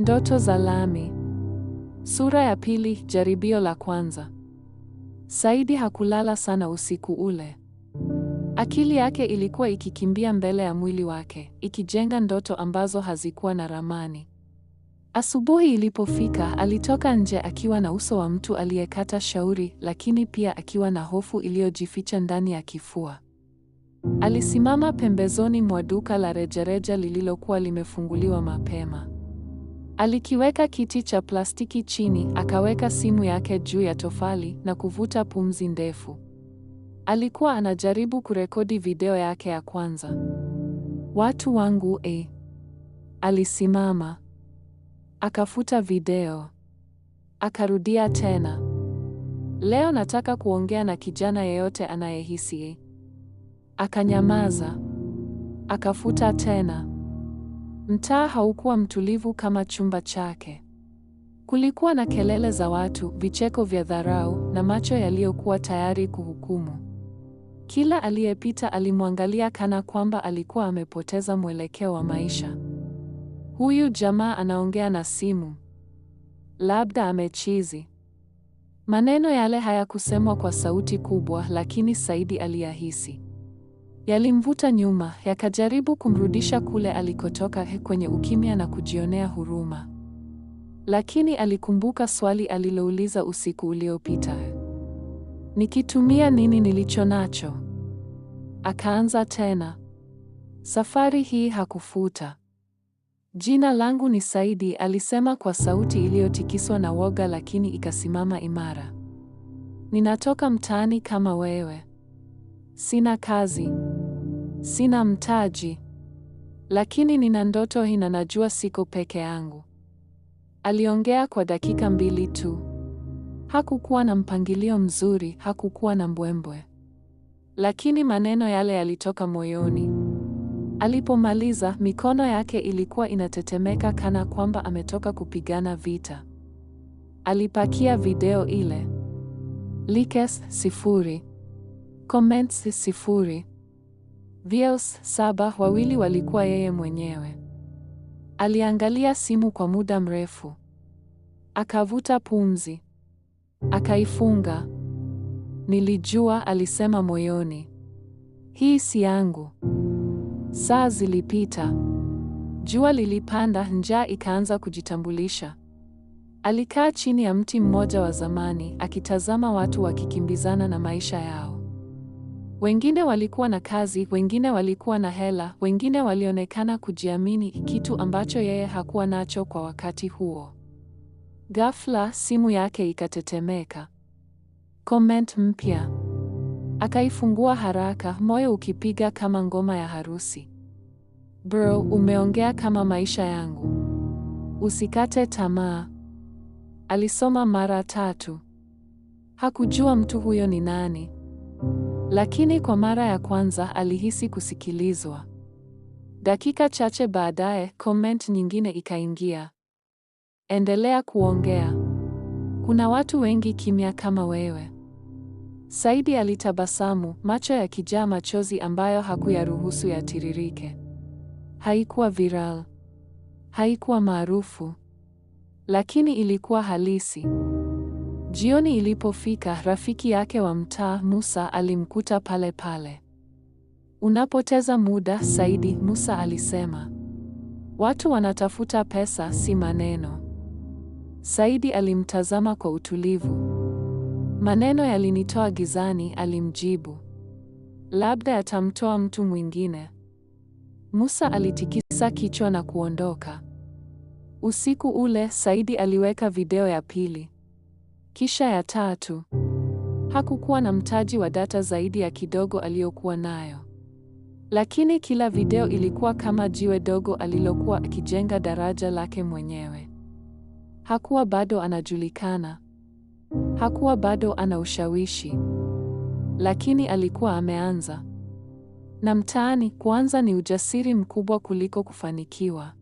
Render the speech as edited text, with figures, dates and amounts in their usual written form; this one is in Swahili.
Ndoto za Lami. Sura ya pili, jaribio la kwanza. Saidi hakulala sana usiku ule. Akili yake ilikuwa ikikimbia mbele ya mwili wake, ikijenga ndoto ambazo hazikuwa na ramani. Asubuhi ilipofika, alitoka nje akiwa na uso wa mtu aliyekata shauri, lakini pia akiwa na hofu iliyojificha ndani ya kifua. Alisimama pembezoni mwa duka la rejareja lililokuwa limefunguliwa mapema. Alikiweka kiti cha plastiki chini, akaweka simu yake juu ya tofali na kuvuta pumzi ndefu. Alikuwa anajaribu kurekodi video yake ya kwanza. Watu wangu Alisimama. Akafuta video. Akarudia tena. Leo nataka kuongea na kijana yeyote anayehisi. Akanyamaza. Akafuta tena. Mtaa haukuwa mtulivu kama chumba chake. Kulikuwa na kelele za watu, vicheko vya dharau na macho yaliyokuwa tayari kuhukumu. Kila aliyepita alimwangalia kana kwamba alikuwa amepoteza mwelekeo wa maisha. Huyu jamaa anaongea na simu. Labda amechizi. Maneno yale hayakusemwa kwa sauti kubwa, lakini Saidi aliyahisi. Yalimvuta nyuma, yakajaribu kumrudisha kule alikotoka, kwenye ukimya na kujionea huruma. Lakini alikumbuka swali alilouliza usiku uliopita. Nikitumia nini nilicho nacho? Akaanza tena. Safari hii hakufuta. Jina langu ni Saidi, alisema kwa sauti iliyotikiswa na woga, lakini ikasimama imara. Ninatoka mtaani kama wewe. Sina kazi. Sina mtaji. Lakini nina ndoto hii na najua siko peke yangu. Aliongea kwa dakika 2 tu. Hakukuwa na mpangilio mzuri, hakukuwa na mbwembwe. Lakini maneno yale yalitoka moyoni. Alipomaliza, mikono yake ilikuwa inatetemeka kana kwamba ametoka kupigana vita. Alipakia video ile. Likes 0. Comments 0. Views 7, 2 walikuwa yeye mwenyewe. Aliangalia simu kwa muda mrefu. Akavuta pumzi. Akaifunga. Nilijua, alisema moyoni. Hii si yangu. Saa zilipita. Jua lilipanda, njaa ikaanza kujitambulisha. Alikaa chini ya mti mmoja wa zamani, akitazama watu wakikimbizana na maisha yao. Wengine walikuwa na kazi, wengine walikuwa na hela, wengine walionekana kujiamini, kitu ambacho yeye hakuwa nacho kwa wakati huo. Ghafla simu yake ikatetemeka. Comment mpya. Akaifungua haraka, moyo ukipiga kama ngoma ya harusi. Bro, umeongea kama maisha yangu. Usikate tamaa. Alisoma mara 3. Hakujua mtu huyo ni nani. Lakini kwa mara ya kwanza alihisi kusikilizwa. Dakika chache baadaye, comment nyingine ikaingia. Endelea kuongea. Kuna watu wengi kimya kama wewe. Saidi alitabasamu, macho yakijaa machozi ambayo hakuyaruhusu yatiririke. Haikuwa viral. Haikuwa maarufu. Lakini ilikuwa halisi. Jioni ilipofika, rafiki yake wa mtaa, Musa, alimkuta pale pale. Unapoteza muda, Saidi, Musa alisema. Watu wanatafuta pesa, si maneno. Saidi alimtazama kwa utulivu. Maneno yalinitoa gizani, alimjibu. Labda yatamtoa mtu mwingine. Musa alitikisa kichwa na kuondoka. Usiku ule, Saidi aliweka video ya pili. Kisha ya 3. Hakukuwa na mtaji wa data zaidi ya kidogo aliyokuwa nayo. Lakini kila video ilikuwa kama jiwe dogo alilokuwa akijenga daraja lake mwenyewe. Hakuwa bado anajulikana. Hakuwa bado ana ushawishi. Lakini alikuwa ameanza. Na mtaani, kuanza ni ujasiri mkubwa kuliko kufanikiwa.